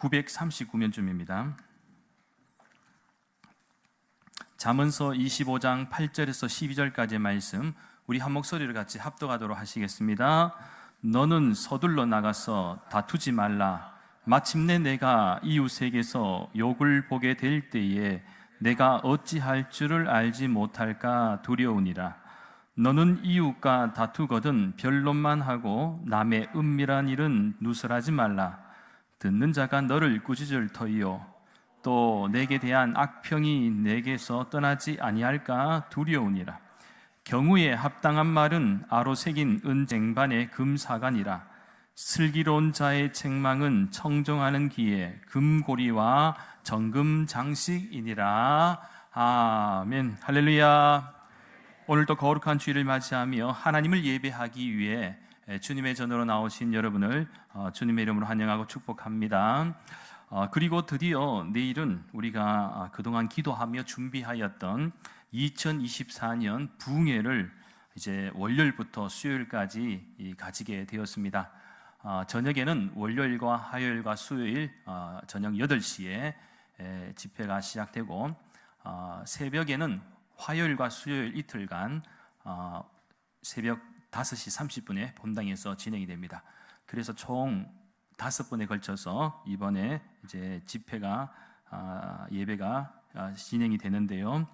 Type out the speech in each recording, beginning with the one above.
939면쯤입니다. 잠언서 25장 8절에서 12절까지의 말씀, 우리 한 목소리를 같이 합독하도록 하시겠습니다. 너는 서둘러 나가서 다투지 말라. 마침내 내가 이웃에게서 욕을 보게 될 때에 내가 어찌할 줄을 알지 못할까 두려우니라. 너는 이웃과 다투거든 변론만 하고 남의 은밀한 일은 누설하지 말라. 듣는 자가 너를 꾸짖을 터이요 또 내게 대한 악평이 내게서 떠나지 아니할까 두려우니라. 경우에 합당한 말은 아로 새긴 은쟁반의 금사간이라. 슬기로운 자의 책망은 청정하는 기에 금고리와 정금 장식이니라. 아멘. 할렐루야. 오늘도 거룩한 주일을 맞이하며 하나님을 예배하기 위해 주님의 전으로 나오신 여러분을 주님의 이름으로 환영하고 축복합니다. 그리고 드디어 내일은 우리가 그동안 기도하며 준비하였던 2024년 부흥회를 이제 월요일부터 수요일까지 가지게 되었습니다. 저녁에는 월요일과 화요일과 수요일 저녁 8시에 집회가 시작되고 새벽에는 화요일과 수요일 이틀간 새벽 5시 30분에 본당에서 진행이 됩니다. 그래서 총 5번에 걸쳐서 이번에 이제 집회가 예배가 진행이 되는데요.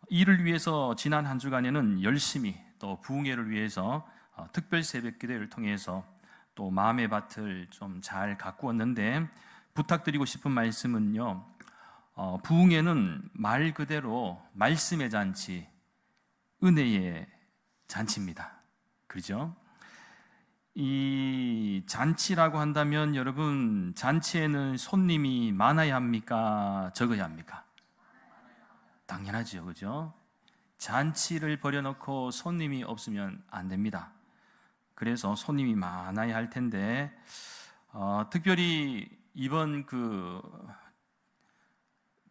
이를 위해서 지난 한 주간에는 열심히 또 부흥회를 위해서 특별 새벽 기도를 통해서 또 마음의 밭을 좀 잘 가꾸었는데, 부탁드리고 싶은 말씀은요, 부흥회는 말 그대로 말씀의 잔치, 은혜의 잔치입니다. 그렇죠? 이 잔치라고 한다면 여러분, 잔치에는 손님이 많아야 합니까? 적어야 합니까? 당연하죠, 그죠? 잔치를 벌여놓고 손님이 없으면 안 됩니다. 그래서 손님이 많아야 할 텐데, 특별히 이번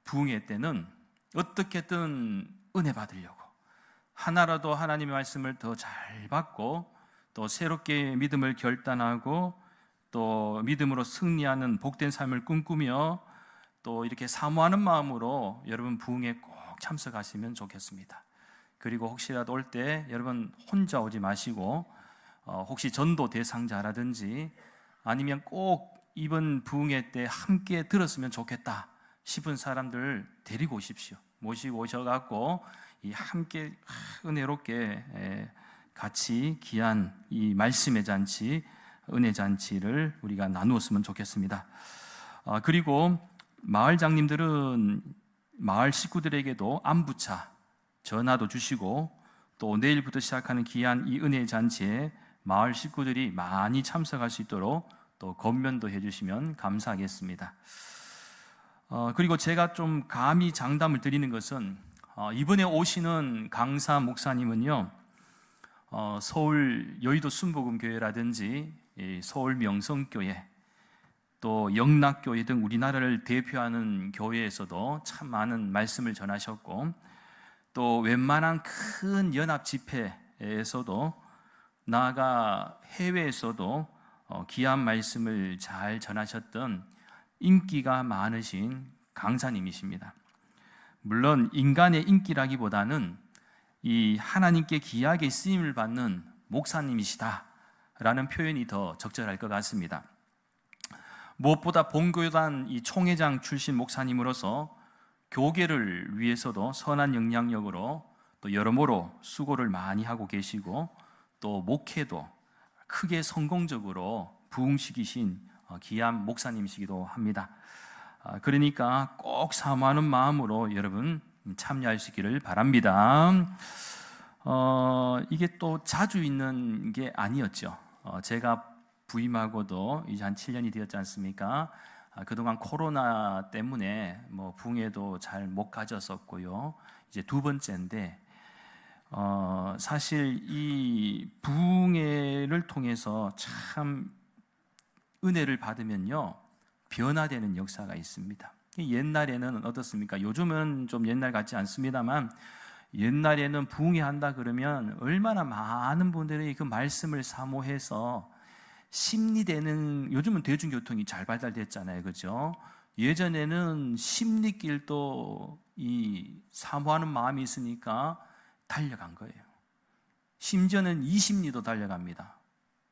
부흥회 때는 어떻게든 은혜 받으려고 하나라도 하나님의 말씀을 더 잘 받고 또 새롭게 믿음을 결단하고 또 믿음으로 승리하는 복된 삶을 꿈꾸며 또 이렇게 사모하는 마음으로 여러분 부흥회 꼭 참석하시면 좋겠습니다. 그리고 혹시라도 올 때 여러분 혼자 오지 마시고 혹시 전도 대상자라든지 아니면 꼭 이번 부흥회 때 함께 들었으면 좋겠다 싶은 사람들 데리고 오십시오. 모시고 오셔갖고 함께 은혜롭게 같이 귀한 이 말씀의 잔치, 은혜 잔치를 우리가 나누었으면 좋겠습니다. 그리고 마을 장님들은 마을 식구들에게도 안부차 전화도 주시고 또 내일부터 시작하는 귀한 이 은혜 잔치에 마을 식구들이 많이 참석할 수 있도록 또 권면도 해주시면 감사하겠습니다. 그리고 제가 좀 감히 장담을 드리는 것은 이번에 오시는 강사 목사님은요, 서울 여의도 순복음교회라든지 서울 명성교회 또 영락교회 등 우리나라를 대표하는 교회에서도 참 많은 말씀을 전하셨고 또 웬만한 큰 연합 집회에서도 나아가 해외에서도 귀한 말씀을 잘 전하셨던 인기가 많으신 강사님이십니다. 물론 인간의 인기라기보다는 이 하나님께 귀하게 쓰임을 받는 목사님이시다라는 표현이 더 적절할 것 같습니다. 무엇보다 본교단 이 총회장 출신 목사님으로서 교계를 위해서도 선한 영향력으로 또 여러모로 수고를 많이 하고 계시고 또 목회도 크게 성공적으로 부흥시키신 귀한 목사님이시기도 합니다. 그러니까 꼭 사모하는 마음으로 여러분 참여할 수 있기를 바랍니다. 이게 또 자주 있는 게 아니었죠. 제가 부임하고도 이제 한 7년이 되었지 않습니까? 그동안 코로나 때문에 부흥회도 잘 못 가졌었고요. 이제 2번째인데 사실 이 부흥회를 통해서 참 은혜를 받으면요 변화되는 역사가 있습니다. 옛날에는 어떻습니까? 요즘은 좀 옛날 같지 않습니다만 옛날에는 부흥회 한다 그러면 얼마나 많은 분들이 그 말씀을 사모해서 심리대는, 요즘은 대중교통이 잘 발달됐잖아요, 그죠? 예전에는 심리길도 이 사모하는 마음이 있으니까 달려간 거예요. 심지어는 20리도 달려갑니다.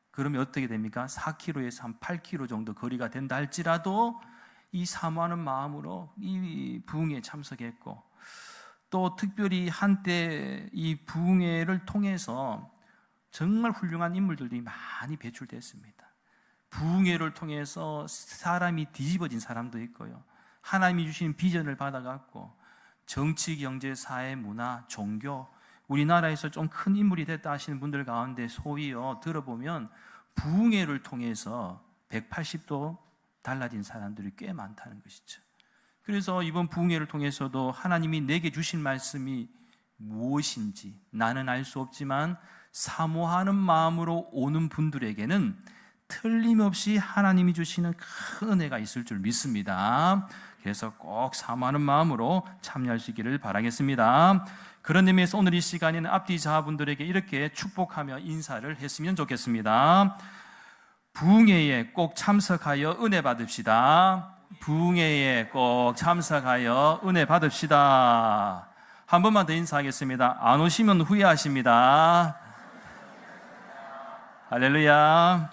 그러면 어떻게 됩니까? 4km에서 한 8km 정도 거리가 된다 할지라도 이 사모하는 마음으로 이 부흥회에 참석했고, 또 특별히 한때 이 부흥회를 통해서 정말 훌륭한 인물들이 많이 배출됐습니다. 부흥회를 통해서 사람이 뒤집어진 사람도 있고요, 하나님이 주신 비전을 받아갖고 정치, 경제, 사회, 문화, 종교, 우리나라에서 좀 큰 인물이 됐다 하시는 분들 가운데 소위요 들어보면 부흥회를 통해서 180도 달라진 사람들이 꽤 많다는 것이죠. 그래서 이번 부흥회를 통해서도 하나님이 내게 주신 말씀이 무엇인지 나는 알 수 없지만 사모하는 마음으로 오는 분들에게는 틀림없이 하나님이 주시는 큰 은혜가 있을 줄 믿습니다. 그래서 꼭 사모하는 마음으로 참여할 수 있기를 바라겠습니다. 그런 의미에서 오늘 이 시간에는 앞뒤 자분들에게 이렇게 축복하며 인사를 했으면 좋겠습니다. 부흥회에 꼭 참석하여 은혜 받읍시다. 부흥회에 꼭 참석하여 은혜 받읍시다. 한 번만 더 인사하겠습니다. 안 오시면 후회하십니다. 할렐루야.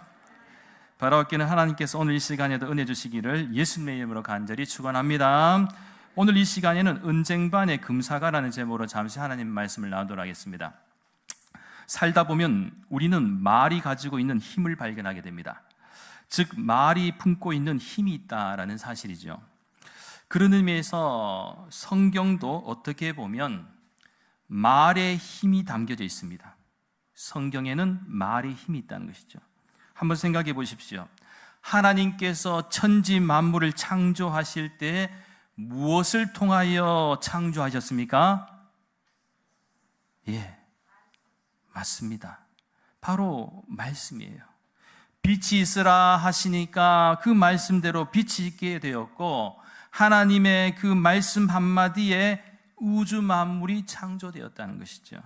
바라옵기는 하나님께서 오늘 이 시간에도 은혜 주시기를 예수님의 이름으로 간절히 축원합니다. 오늘 이 시간에는 은쟁반의 금사가라는 제목으로 잠시 하나님의 말씀을 나누도록 하겠습니다. 살다 보면 우리는 말이 가지고 있는 힘을 발견하게 됩니다. 즉 말이 품고 있는 힘이 있다라는 사실이죠. 그런 의미에서 성경도 어떻게 보면 말의 힘이 담겨져 있습니다. 성경에는 말의 힘이 있다는 것이죠. 한번 생각해 보십시오. 하나님께서 천지 만물을 창조하실 때 무엇을 통하여 창조하셨습니까? 예, 맞습니다. 바로 말씀이에요. 빛이 있으라 하시니까 그 말씀대로 빛이 있게 되었고, 하나님의 그 말씀 한마디에 우주 만물이 창조되었다는 것이죠.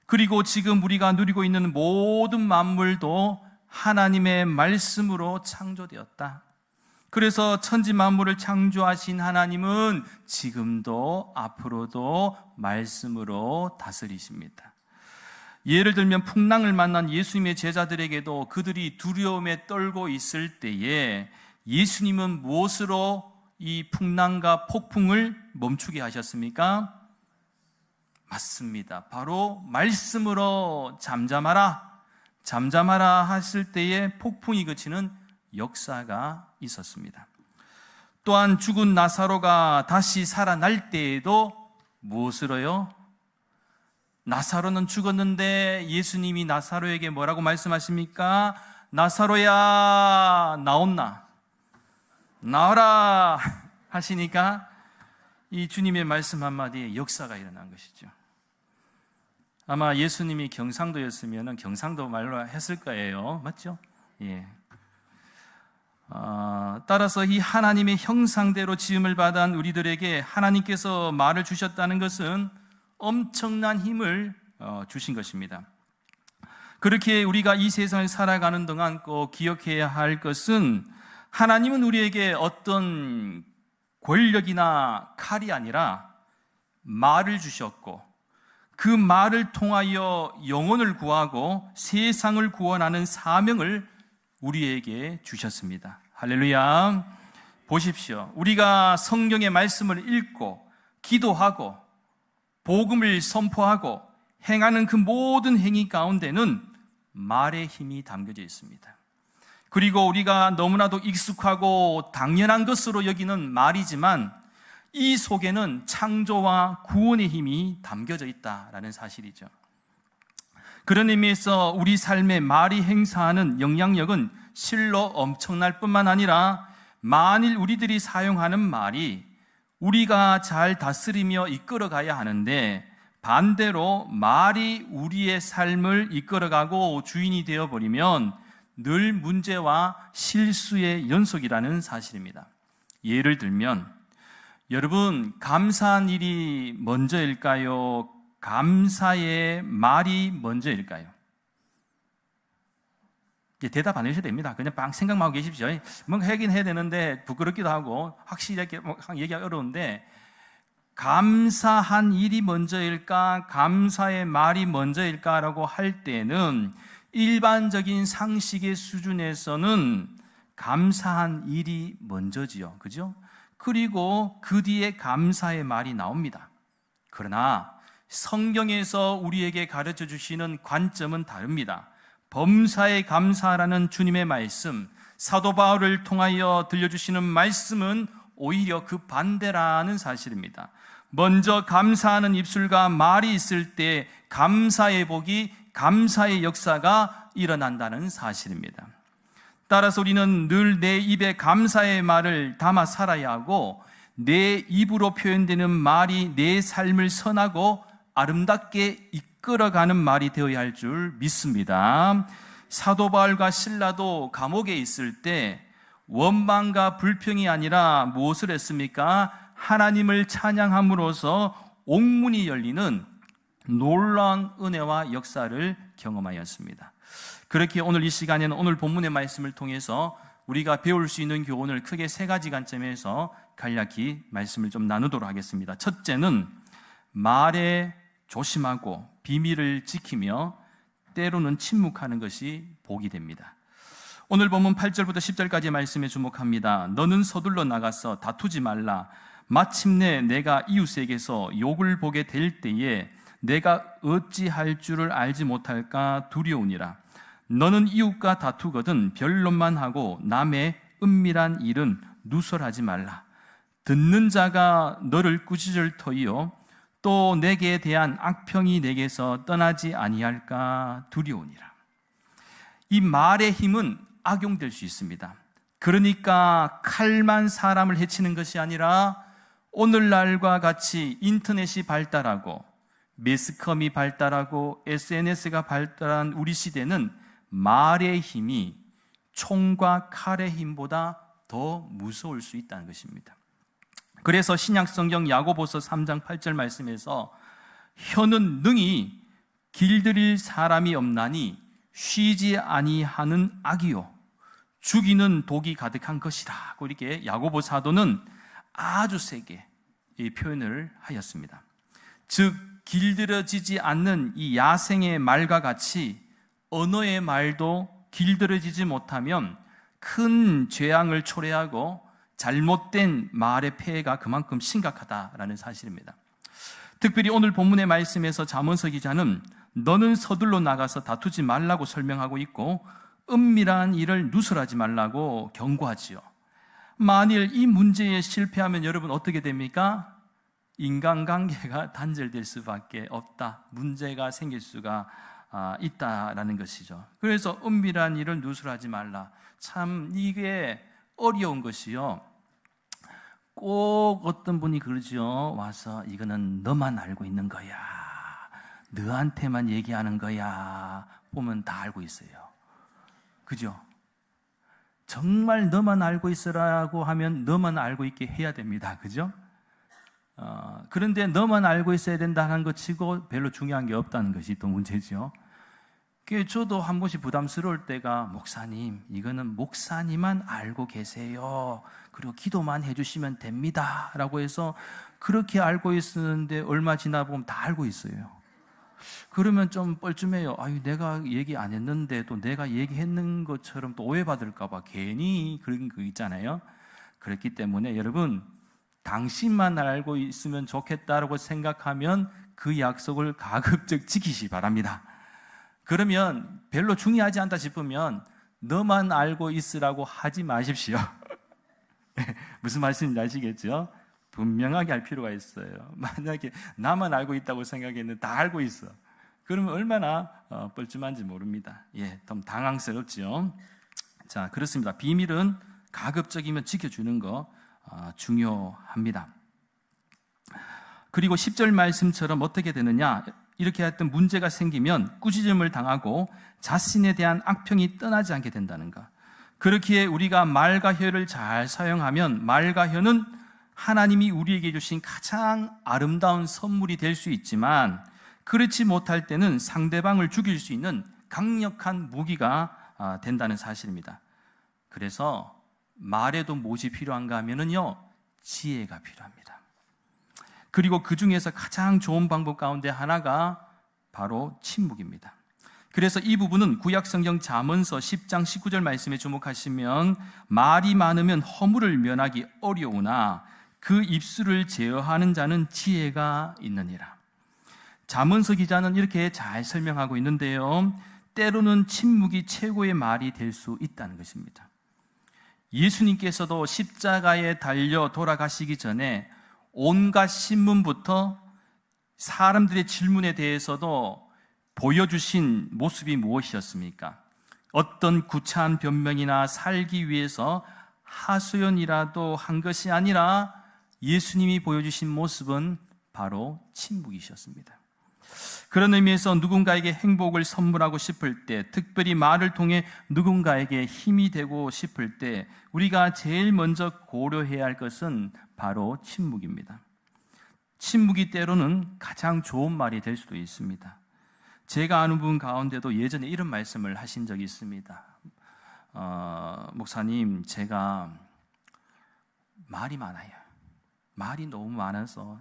그리고 지금 우리가 누리고 있는 모든 만물도 하나님의 말씀으로 창조되었다. 그래서 천지 만물을 창조하신 하나님은 지금도 앞으로도 말씀으로 다스리십니다. 예를 들면 풍랑을 만난 예수님의 제자들에게도 그들이 두려움에 떨고 있을 때에 예수님은 무엇으로 이 풍랑과 폭풍을 멈추게 하셨습니까? 맞습니다. 바로 말씀으로 잠잠하라, 잠잠하라 하실 때에 폭풍이 그치는 역사가 있었습니다. 또한 죽은 나사로가 다시 살아날 때에도 무엇으로요? 나사로는 죽었는데 예수님이 나사로에게 뭐라고 말씀하십니까? 나사로야 나온나, 나와라 하시니까 이 주님의 말씀 한마디에 역사가 일어난 것이죠. 아마 예수님이 경상도였으면 경상도 말로 했을 거예요. 맞죠? 예. 따라서 이 하나님의 형상대로 지음을 받은 우리들에게 하나님께서 말을 주셨다는 것은 엄청난 힘을 주신 것입니다. 그렇게 우리가 이 세상을 살아가는 동안 꼭 기억해야 할 것은 하나님은 우리에게 어떤 권력이나 칼이 아니라 말을 주셨고, 그 말을 통하여 영혼을 구하고 세상을 구원하는 사명을 우리에게 주셨습니다. 할렐루야. 보십시오. 우리가 성경의 말씀을 읽고 기도하고 복음을 선포하고 행하는 그 모든 행위 가운데는 말의 힘이 담겨져 있습니다. 그리고 우리가 너무나도 익숙하고 당연한 것으로 여기는 말이지만 이 속에는 창조와 구원의 힘이 담겨져 있다라는 사실이죠. 그런 의미에서 우리 삶에 말이 행사하는 영향력은 실로 엄청날 뿐만 아니라, 만일 우리들이 사용하는 말이 우리가 잘 다스리며 이끌어가야 하는데 반대로 말이 우리의 삶을 이끌어가고 주인이 되어버리면 늘 문제와 실수의 연속이라는 사실입니다. 예를 들면, 여러분, 감사한 일이 먼저일까요? 감사의 말이 먼저일까요? 대답 안 하셔도 됩니다. 그냥 빵 생각만 하고 계십시오. 뭔가 하긴 해야 되는데 부끄럽기도 하고 확실하게 얘기하기 어려운데, 감사한 일이 먼저일까, 감사의 말이 먼저일까라고 할 때는 일반적인 상식의 수준에서는 감사한 일이 먼저지요. 그죠? 그리고 그 뒤에 감사의 말이 나옵니다. 그러나 성경에서 우리에게 가르쳐 주시는 관점은 다릅니다. 범사에 감사라는 주님의 말씀, 사도 바울을 통하여 들려주시는 말씀은 오히려 그 반대라는 사실입니다. 먼저 감사하는 입술과 말이 있을 때 감사의 복이, 감사의 역사가 일어난다는 사실입니다. 따라서 우리는 늘 내 입에 감사의 말을 담아 살아야 하고, 내 입으로 표현되는 말이 내 삶을 선하고 아름답게 이끌어가는 말이 되어야 할 줄 믿습니다. 사도 바울과 실라도 감옥에 있을 때 원망과 불평이 아니라 무엇을 했습니까? 하나님을 찬양함으로써 옥문이 열리는 놀라운 은혜와 역사를 경험하였습니다. 그렇게 오늘 이 시간에는 오늘 본문의 말씀을 통해서 우리가 배울 수 있는 교훈을 크게 세 가지 관점에서 간략히 말씀을 좀 나누도록 하겠습니다. 첫째는 말에 조심하고 비밀을 지키며 때로는 침묵하는 것이 복이 됩니다. 오늘 본문 8절부터 10절까지의 말씀에 주목합니다. 너는 서둘러 나가서 다투지 말라. 마침내 내가 이웃에게서 욕을 보게 될 때에 내가 어찌할 줄을 알지 못할까 두려우니라. 너는 이웃과 다투거든 변론만 하고 남의 은밀한 일은 누설하지 말라. 듣는 자가 너를 꾸짖을 터이요 또 내게 대한 악평이 내게서 떠나지 아니할까 두려우니라. 이 말의 힘은 악용될 수 있습니다. 그러니까 칼만 사람을 해치는 것이 아니라 오늘날과 같이 인터넷이 발달하고 매스컴이 발달하고 SNS가 발달한 우리 시대는 말의 힘이 총과 칼의 힘보다 더 무서울 수 있다는 것입니다. 그래서 신약성경 야고보서 3장 8절 말씀에서 혀는 능히 길들일 사람이 없나니 쉬지 아니하는 악이요 죽이는 독이 가득한 것이라. 이렇게 야고보 사도는 아주 세게 이 표현을 하였습니다. 즉 길들여지지 않는 이 야생의 말과 같이 언어의 말도 길들여지지 못하면 큰 재앙을 초래하고 잘못된 말의 폐해가 그만큼 심각하다라는 사실입니다. 특별히 오늘 본문의 말씀에서 잠언서 기자는 너는 서둘러 나가서 다투지 말라고 설명하고 있고 은밀한 일을 누설하지 말라고 경고하지요. 만일 이 문제에 실패하면 여러분 어떻게 됩니까? 인간관계가 단절될 수밖에 없다. 문제가 생길 수가 있다라는 것이죠. 그래서 은밀한 일을 누설하지 말라. 참 이게 어려운 것이요. 꼭 어떤 분이 그러죠. 와서 이거는 너만 알고 있는 거야. 너한테만 얘기하는 거야. 보면 다 알고 있어요. 그죠? 정말 너만 알고 있으라고 하면 너만 알고 있게 해야 됩니다. 그죠? 그런데 너만 알고 있어야 된다는 것 치고 별로 중요한 게 없다는 것이 또 문제죠. 저도 한 번씩 부담스러울 때가 목사님, 이거는 목사님만 알고 계세요. 그리고 기도만 해주시면 됩니다. 라고 해서 그렇게 알고 있었는데 얼마 지나 보면 다 알고 있어요. 그러면 좀 뻘쭘해요. 아유, 내가 얘기 안 했는데 또 내가 얘기했는 것처럼 또 오해받을까봐 괜히 그런 거 있잖아요. 그렇기 때문에 여러분, 당신만 알고 있으면 좋겠다라고 생각하면 그 약속을 가급적 지키시 바랍니다. 그러면 별로 중요하지 않다 싶으면 너만 알고 있으라고 하지 마십시오. 무슨 말씀인지 아시겠죠? 분명하게 할 필요가 있어요. 만약에 나만 알고 있다고 생각했는데 다 알고 있어. 그러면 얼마나 뻘쭘한지 모릅니다. 좀 당황스럽죠. 자, 그렇습니다. 비밀은 가급적이면 지켜주는 거 중요합니다. 그리고 10절 말씀처럼 어떻게 되느냐? 이렇게 했던 문제가 생기면 꾸짖음을 당하고 자신에 대한 악평이 떠나지 않게 된다는 것. 그렇기에 우리가 말과 혀를 잘 사용하면 말과 혀는 하나님이 우리에게 주신 가장 아름다운 선물이 될 수 있지만 그렇지 못할 때는 상대방을 죽일 수 있는 강력한 무기가 된다는 사실입니다. 그래서 말에도 무엇이 필요한가 하면은요, 지혜가 필요합니다. 그리고 그 중에서 가장 좋은 방법 가운데 하나가 바로 침묵입니다. 그래서 이 부분은 구약성경 잠언서 10장 19절 말씀에 주목하시면 말이 많으면 허물을 면하기 어려우나 그 입술을 제어하는 자는 지혜가 있느니라. 잠언서 기자는 이렇게 잘 설명하고 있는데요, 때로는 침묵이 최고의 말이 될 수 있다는 것입니다. 예수님께서도 십자가에 달려 돌아가시기 전에 온갖 신문부터 사람들의 질문에 대해서도 보여주신 모습이 무엇이었습니까? 어떤 구차한 변명이나 살기 위해서 하소연이라도 한 것이 아니라 예수님이 보여주신 모습은 바로 침묵이셨습니다. 그런 의미에서 누군가에게 행복을 선물하고 싶을 때, 특별히 말을 통해 누군가에게 힘이 되고 싶을 때 우리가 제일 먼저 고려해야 할 것은 바로 침묵입니다. 침묵이 때로는 가장 좋은 말이 될 수도 있습니다. 제가 아는 분 가운데도 예전에 이런 말씀을 하신 적이 있습니다. 목사님, 제가 말이 많아요. 말이 너무 많아서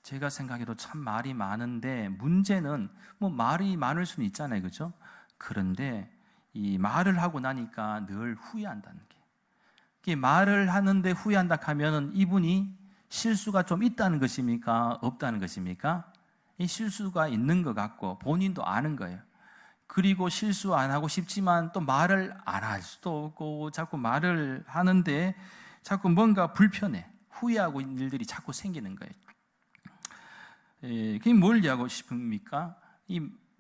제가 생각해도 참 말이 많은데 문제는 뭐 말이 많을 수는 있잖아요, 그렇죠? 그런데 이 말을 하고 나니까 늘 후회한다는 게, 말을 하는데 후회한다 하면은 이분이 실수가 좀 있다는 것입니까? 없다는 것입니까? 이 실수가 있는 것 같고 본인도 아는 거예요. 그리고 실수 안 하고 싶지만 또 말을 안 할 수도 없고 자꾸 말을 하는데 자꾸 뭔가 불편해, 후회하고 있는 일들이 자꾸 생기는 거예요. 그게 뭘 얘기하고 싶습니까?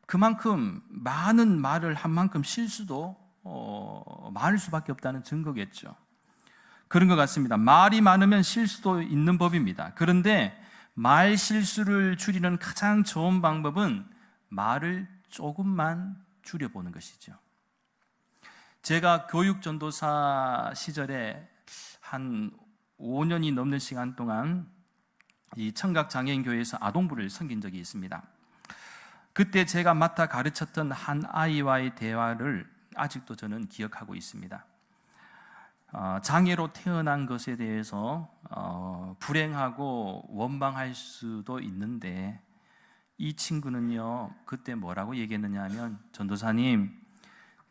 그만큼 많은 말을 한 만큼 실수도 많을 수밖에 없다는 증거겠죠. 그런 것 같습니다. 말이 많으면 실수도 있는 법입니다. 그런데 말 실수를 줄이는 가장 좋은 방법은 말을 조금만 줄여보는 것이죠. 제가 교육전도사 시절에 한 5년이 넘는 시간 동안 이 청각장애인교회에서 아동부를 섬긴 적이 있습니다. 그때 제가 맡아 가르쳤던 한 아이와의 대화를 아직도 저는 기억하고 있습니다. 장애로 태어난 것에 대해서 불행하고 원망할 수도 있는데 이 친구는요, 그때 뭐라고 얘기했느냐 하면, 전도사님,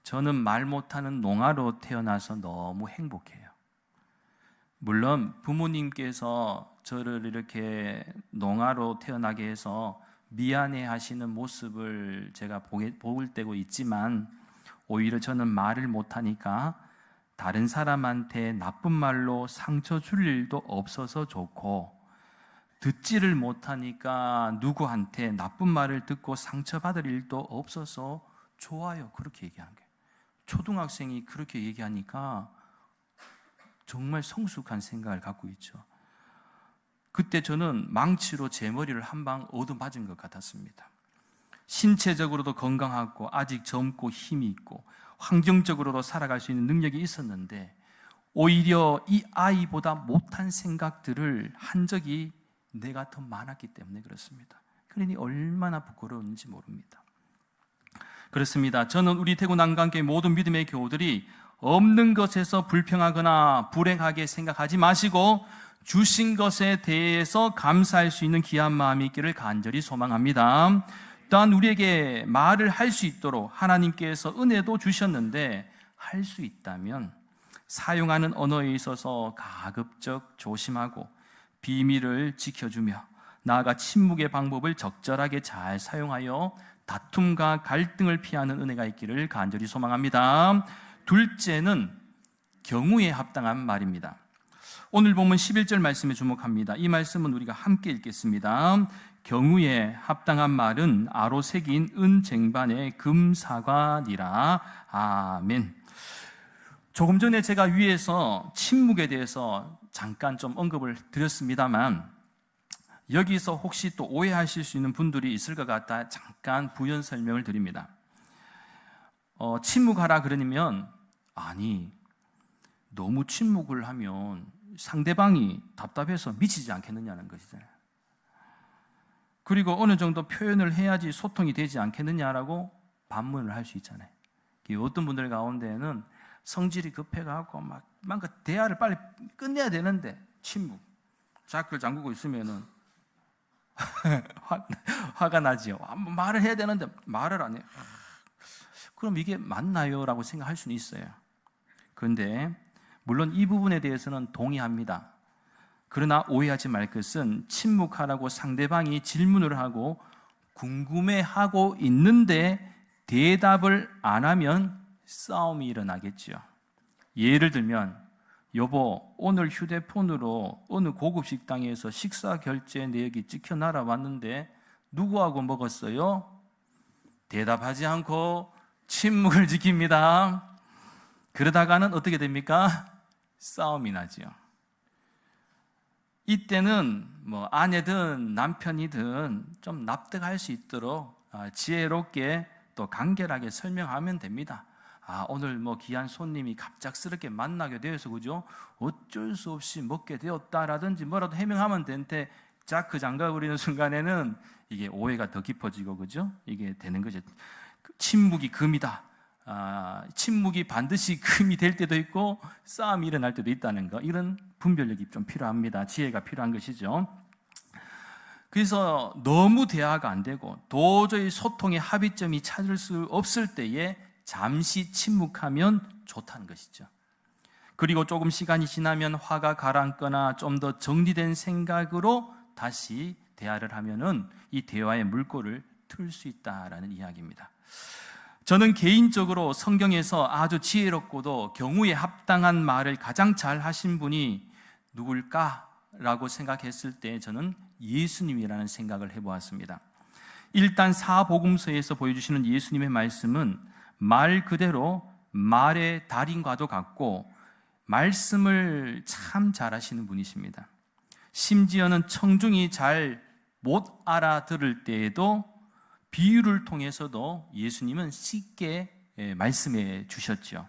저는 말 못하는 농아로 태어나서 너무 행복해요. 물론 부모님께서 저를 이렇게 농아로 태어나게 해서 미안해 하시는 모습을 제가 볼 때고 있지만 오히려 저는 말을 못하니까 다른 사람한테 나쁜 말로 상처 줄 일도 없어서 좋고, 듣지를 못하니까 누구한테 나쁜 말을 듣고 상처받을 일도 없어서 좋아요. 그렇게 얘기한 거예요. 초등학생이 그렇게 얘기하니까 정말 성숙한 생각을 갖고 있죠. 그때 저는 망치로 제 머리를 한 방 얻어맞은 것 같았습니다. 신체적으로도 건강하고 아직 젊고 힘이 있고 환경적으로도 살아갈 수 있는 능력이 있었는데 오히려 이 아이보다 못한 생각들을 한 적이 내가 더 많았기 때문에 그렇습니다. 그러니 얼마나 부끄러운지 모릅니다. 그렇습니다. 저는 우리 대구 난강교회 모든 믿음의 교우들이 없는 것에서 불평하거나 불행하게 생각하지 마시고 주신 것에 대해서 감사할 수 있는 귀한 마음이 있기를 간절히 소망합니다. 또한 우리에게 말을 할 수 있도록 하나님께서 은혜도 주셨는데 할 수 있다면 사용하는 언어에 있어서 가급적 조심하고 비밀을 지켜주며 나아가 침묵의 방법을 적절하게 잘 사용하여 다툼과 갈등을 피하는 은혜가 있기를 간절히 소망합니다. 둘째는 경우에 합당한 말입니다. 오늘 본문 11절 말씀에 주목합니다. 이 말씀은 우리가 함께 읽겠습니다. 경우에 합당한 말은 아로 새긴 은 쟁반의 금사과니라. 아멘. 조금 전에 제가 위에서 침묵에 대해서 잠깐 좀 언급을 드렸습니다만 여기서 혹시 또 오해하실 수 있는 분들이 있을 것 같아 잠깐 부연 설명을 드립니다. 침묵하라 그러면 아니 너무 침묵을 하면 상대방이 답답해서 미치지 않겠느냐는 것이잖아요. 그리고 어느 정도 표현을 해야지 소통이 되지 않겠느냐라고 반문을 할 수 있잖아요. 어떤 분들 가운데는 성질이 급해가지고 막 대화를 빨리 끝내야 되는데 침묵, 자크를 잠그고 있으면은 화가 나지요. 말을 해야 되는데 말을 안 해요. 그럼 이게 맞나요? 라고 생각할 수는 있어요. 그런데 물론 이 부분에 대해서는 동의합니다. 그러나 오해하지 말 것은 침묵하라고 상대방이 질문을 하고 궁금해하고 있는데 대답을 안 하면 싸움이 일어나겠죠. 예를 들면, 여보, 오늘 휴대폰으로 어느 고급 식당에서 식사 결제 내역이 찍혀 날아왔는데 누구하고 먹었어요? 대답하지 않고 침묵을 지킵니다. 그러다가는 어떻게 됩니까? 싸움이 나지요. 이때는 아내든 남편이든 좀 납득할 수 있도록 지혜롭게 또 간결하게 설명하면 됩니다. 오늘 귀한 손님이 갑작스럽게 만나게 되어서 그죠? 어쩔 수 없이 먹게 되었다라든지 뭐라도 해명하면 되는데 자크 잠가버리는 순간에는 이게 오해가 더 깊어지고 그죠? 이게 되는 거죠. 침묵이 금이다. 침묵이 반드시 금이 될 때도 있고 싸움이 일어날 때도 있다는 거, 이런 분별력이 좀 필요합니다. 지혜가 필요한 것이죠. 그래서 너무 대화가 안 되고 도저히 소통의 합의점이 찾을 수 없을 때에 잠시 침묵하면 좋다는 것이죠. 그리고 조금 시간이 지나면 화가 가라앉거나 좀 더 정리된 생각으로 다시 대화를 하면은 이 대화의 물꼬를 틀 수 있다라는 이야기입니다. 저는 개인적으로 성경에서 아주 지혜롭고도 경우에 합당한 말을 가장 잘 하신 분이 누굴까라고 생각했을 때 저는 예수님이라는 생각을 해보았습니다. 일단 사복음서에서 보여주시는 예수님의 말씀은 말 그대로 말의 달인과도 같고 말씀을 참 잘하시는 분이십니다. 심지어는 청중이 잘 못 알아들을 때에도 비유를 통해서도 예수님은 쉽게 말씀해 주셨죠.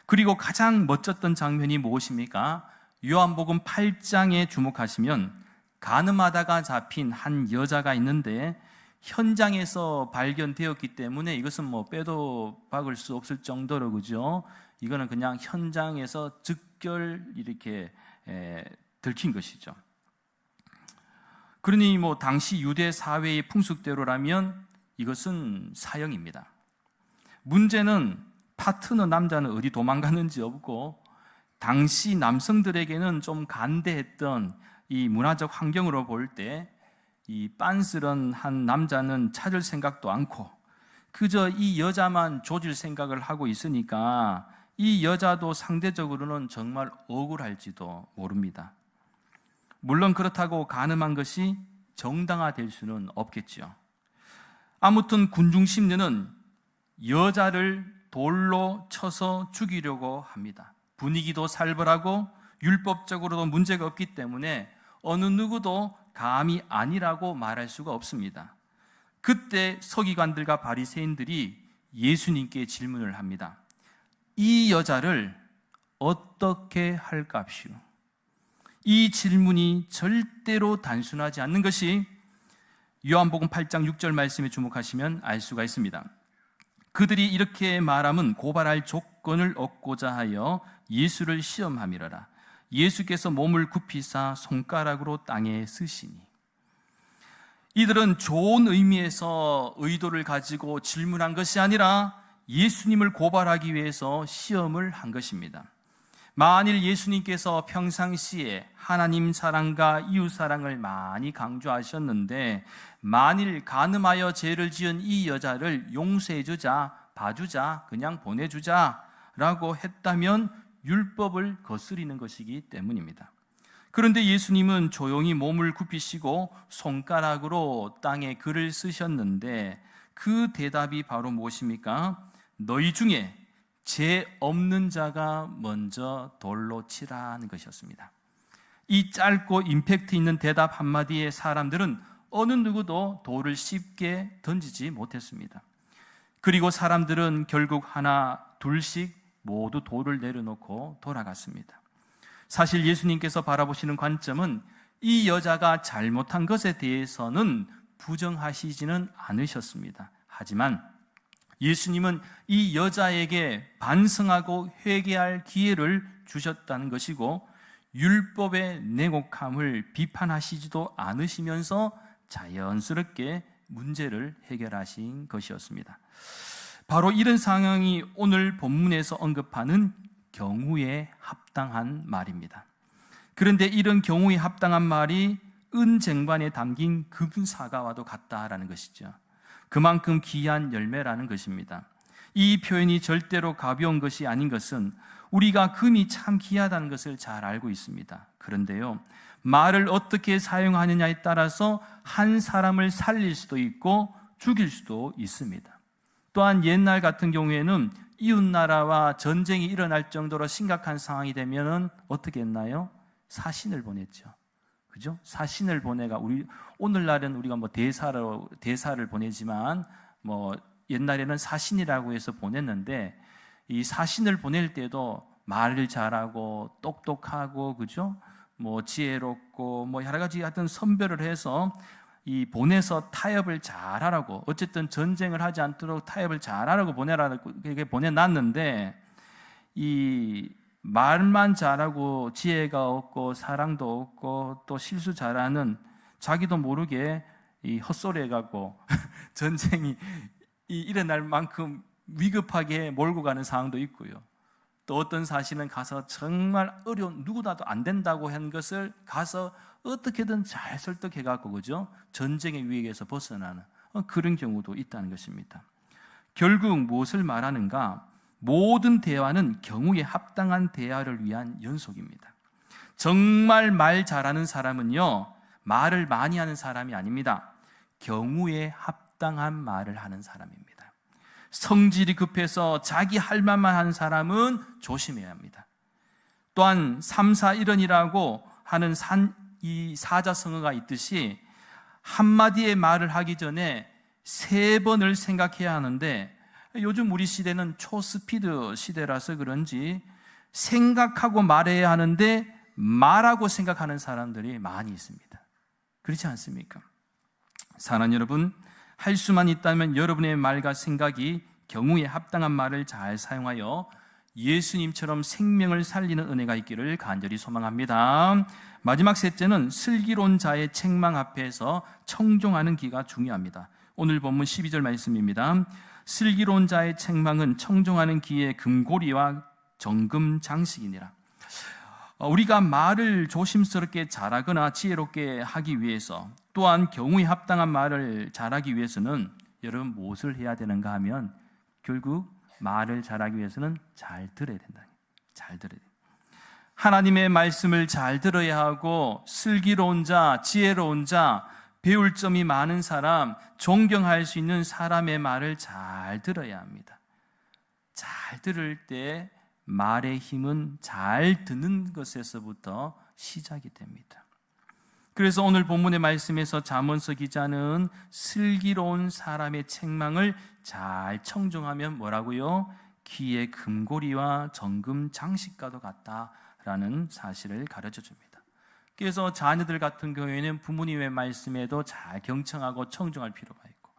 그리고 가장 멋졌던 장면이 무엇입니까? 요한복음 8장에 주목하시면 간음하다가 잡힌 한 여자가 있는데 현장에서 발견되었기 때문에 이것은 빼도 박을 수 없을 정도로 그죠? 이거는 그냥 현장에서 즉결 이렇게 들킨 것이죠. 그러니 당시 유대 사회의 풍습대로라면 이것은 사형입니다. 문제는 파트너 남자는 어디 도망갔는지 없고 당시 남성들에게는 좀 간대했던 이 문화적 환경으로 볼 때 이 빤스런 한 남자는 찾을 생각도 않고 그저 이 여자만 조질 생각을 하고 있으니까 이 여자도 상대적으로는 정말 억울할지도 모릅니다. 물론 그렇다고 간음한 것이 정당화될 수는 없겠죠. 아무튼 군중심리는 여자를 돌로 쳐서 죽이려고 합니다. 분위기도 살벌하고 율법적으로도 문제가 없기 때문에 어느 누구도 감히 아니라고 말할 수가 없습니다. 그때 서기관들과 바리새인들이 예수님께 질문을 합니다. 이 여자를 어떻게 할까시오? 이 질문이 절대로 단순하지 않는 것이 요한복음 8장 6절 말씀에 주목하시면 알 수가 있습니다. 그들이 이렇게 말함은 고발할 조건을 얻고자 하여 예수를 시험함이러라. 예수께서 몸을 굽히사 손가락으로 땅에 쓰시니. 이들은 좋은 의미에서 의도를 가지고 질문한 것이 아니라 예수님을 고발하기 위해서 시험을 한 것입니다. 만일 예수님께서 평상시에 하나님 사랑과 이웃 사랑을 많이 강조하셨는데 만일 간음하여 죄를 지은 이 여자를 용서해주자, 봐주자, 그냥 보내주자 라고 했다면 율법을 거스리는 것이기 때문입니다. 그런데 예수님은 조용히 몸을 굽히시고 손가락으로 땅에 글을 쓰셨는데 그 대답이 바로 무엇입니까? 너희 중에 죄 없는 자가 먼저 돌로 치라는 것이었습니다. 이 짧고 임팩트 있는 대답 한마디에 사람들은 어느 누구도 돌을 쉽게 던지지 못했습니다. 그리고 사람들은 결국 하나 둘씩 모두 돌을 내려놓고 돌아갔습니다. 사실 예수님께서 바라보시는 관점은 이 여자가 잘못한 것에 대해서는 부정하시지는 않으셨습니다. 하지만 예수님은 이 여자에게 반성하고 회개할 기회를 주셨다는 것이고, 율법의 냉혹함을 비판하시지도 않으시면서 자연스럽게 문제를 해결하신 것이었습니다. 바로 이런 상황이 오늘 본문에서 언급하는 경우에 합당한 말입니다. 그런데 이런 경우에 합당한 말이 은쟁반에 담긴 금사과와도 같다라는 것이죠. 그만큼 귀한 열매라는 것입니다. 이 표현이 절대로 가벼운 것이 아닌 것은 우리가 금이 참 귀하다는 것을 잘 알고 있습니다. 그런데요, 말을 어떻게 사용하느냐에 따라서 한 사람을 살릴 수도 있고 죽일 수도 있습니다. 또한 옛날 같은 경우에는 이웃나라와 전쟁이 일어날 정도로 심각한 상황이 되면은 어떻게 했나요? 사신을 보냈죠. 그죠? 사신을 보내가 오늘날은 우리가 대사를 보내지만 옛날에는 사신이라고 해서 보냈는데, 이 사신을 보낼 때도 말을 잘하고 똑똑하고, 그죠? 지혜롭고 여러 가지 하여튼 선별을 해서 보내서 타협을 잘하라고, 어쨌든 전쟁을 하지 않도록 타협을 잘하라고 보내놨는데, 이 말만 잘하고 지혜가 없고 사랑도 없고 또 실수 잘하는, 자기도 모르게 헛소리 해갖고 전쟁이 일어날 만큼 위급하게 몰고 가는 상황도 있고요. 또 어떤 사실은 가서 정말 어려운, 누구나도 안 된다고 한 것을 가서 어떻게든 잘 설득해갖고, 그죠? 전쟁의 위기에서 벗어나는 그런 경우도 있다는 것입니다. 결국 무엇을 말하는가? 모든 대화는 경우에 합당한 대화를 위한 연속입니다. 정말 말 잘하는 사람은요, 말을 많이 하는 사람이 아닙니다. 경우에 합당한 말을 하는 사람입니다. 성질이 급해서 자기 할 말만 하는 사람은 조심해야 합니다. 또한 3-4-1원이라고 하는 이 사자성어가 있듯이 한마디의 말을 하기 전에 3번을 생각해야 하는데, 요즘 우리 시대는 초스피드 시대라서 그런지 생각하고 말해야 하는데 말하고 생각하는 사람들이 많이 있습니다. 그렇지 않습니까? 사랑하는 여러분, 할 수만 있다면 여러분의 말과 생각이 경우에 합당한 말을 잘 사용하여 예수님처럼 생명을 살리는 은혜가 있기를 간절히 소망합니다. 마지막 셋째는 슬기로운자의 책망 앞에서 청종하는 기가 중요합니다. 오늘 본문 12절 말씀입니다. 슬기로운 자의 책망은 청종하는 기의 금고리와 정금 장식이니라. 우리가 말을 조심스럽게 잘하거나 지혜롭게 하기 위해서, 또한 경우에 합당한 말을 잘하기 위해서는 여러분 무엇을 해야 되는가 하면, 결국 말을 잘하기 위해서는 잘 들어야 된다. 잘 들어야 돼. 하나님의 말씀을 잘 들어야 하고, 슬기로운 자, 지혜로운 자, 배울 점이 많은 사람, 존경할 수 있는 사람의 말을 잘 들어야 합니다. 잘 들을 때 말의 힘은 잘 듣는 것에서부터 시작이 됩니다. 그래서 오늘 본문의 말씀에서 잠언서 기자는 슬기로운 사람의 책망을 잘 청종하면 뭐라고요? 귀의 금고리와 정금 장식과도 같다라는 사실을 가르쳐 줍니다. 그래서 자녀들 같은 경우에는 부모님의 말씀에도 잘 경청하고 청종할 필요가 있고,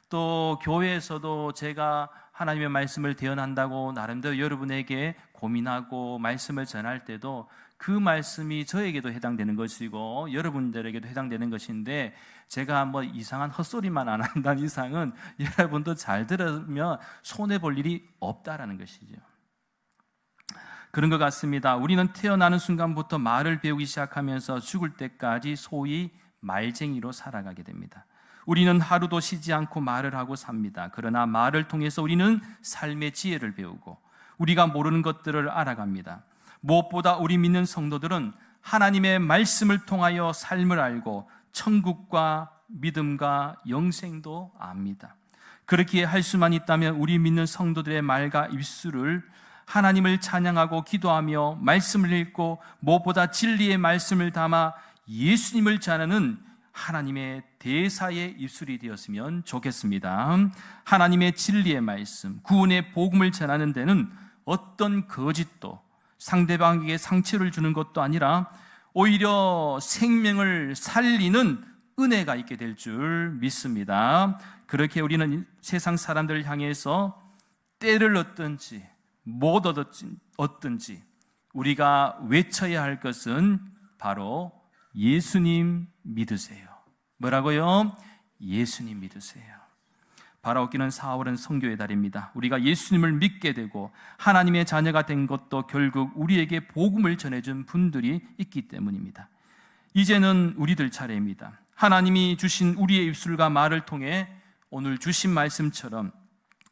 또 교회에서도 제가 하나님의 말씀을 대언한다고 나름대로 여러분에게 고민하고 말씀을 전할 때도 그 말씀이 저에게도 해당되는 것이고 여러분들에게도 해당되는 것인데, 제가 이상한 헛소리만 안 한다는 이상은 여러분도 잘 들으면 손해볼 일이 없다라는 것이죠. 그런 것 같습니다. 우리는 태어나는 순간부터 말을 배우기 시작하면서 죽을 때까지 소위 말쟁이로 살아가게 됩니다. 우리는 하루도 쉬지 않고 말을 하고 삽니다. 그러나 말을 통해서 우리는 삶의 지혜를 배우고 우리가 모르는 것들을 알아갑니다. 무엇보다 우리 믿는 성도들은 하나님의 말씀을 통하여 삶을 알고 천국과 믿음과 영생도 압니다. 그렇게 할 수만 있다면 우리 믿는 성도들의 말과 입술을 하나님을 찬양하고 기도하며 말씀을 읽고 무엇보다 진리의 말씀을 담아 예수님을 전하는 하나님의 대사의 입술이 되었으면 좋겠습니다. 하나님의 진리의 말씀, 구원의 복음을 전하는 데는 어떤 거짓도 상대방에게 상처를 주는 것도 아니라 오히려 생명을 살리는 은혜가 있게 될 줄 믿습니다. 그렇게 우리는 세상 사람들을 향해서 때를 얻든지 못 얻든지 우리가 외쳐야 할 것은 바로 예수님 믿으세요. 뭐라고요? 예수님 믿으세요. 바라옵기는 4월은 성교의 달입니다. 우리가 예수님을 믿게 되고 하나님의 자녀가 된 것도 결국 우리에게 복음을 전해준 분들이 있기 때문입니다. 이제는 우리들 차례입니다. 하나님이 주신 우리의 입술과 말을 통해 오늘 주신 말씀처럼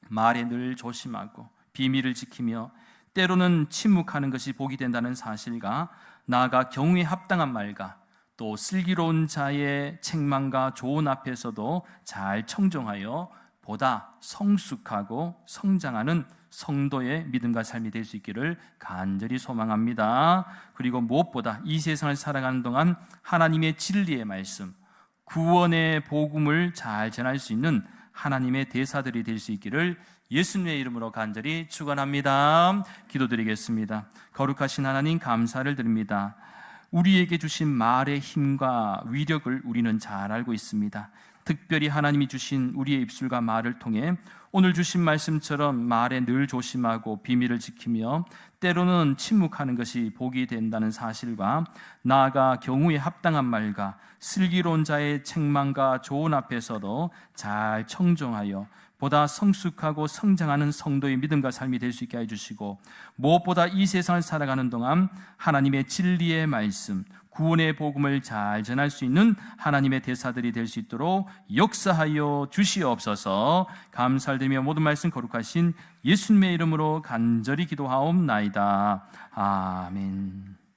말에 늘 조심하고 비밀을 지키며 때로는 침묵하는 것이 복이 된다는 사실과 나아가 경우에 합당한 말과 또 슬기로운 자의 책망과 조언 앞에서도 잘 청정하여 보다 성숙하고 성장하는 성도의 믿음과 삶이 될 수 있기를 간절히 소망합니다. 그리고 무엇보다 이 세상을 살아가는 동안 하나님의 진리의 말씀, 구원의 복음을 잘 전할 수 있는 하나님의 대사들이 될 수 있기를 예수님의 이름으로 간절히 축원합니다. 기도드리겠습니다. 거룩하신 하나님 감사를 드립니다. 우리에게 주신 말의 힘과 위력을 우리는 잘 알고 있습니다. 특별히 하나님이 주신 우리의 입술과 말을 통해 오늘 주신 말씀처럼 말에 늘 조심하고 비밀을 지키며 때로는 침묵하는 것이 복이 된다는 사실과 나아가 경우에 합당한 말과 슬기로운 자의 책망과 조언 앞에서도 잘 청정하여 보다 성숙하고 성장하는 성도의 믿음과 삶이 될 수 있게 해주시고 무엇보다 이 세상을 살아가는 동안 하나님의 진리의 말씀, 구원의 복음을 잘 전할 수 있는 하나님의 대사들이 될 수 있도록 역사하여 주시옵소서. 감사드리며 모든 말씀 거룩하신 예수님의 이름으로 간절히 기도하옵나이다. 아멘.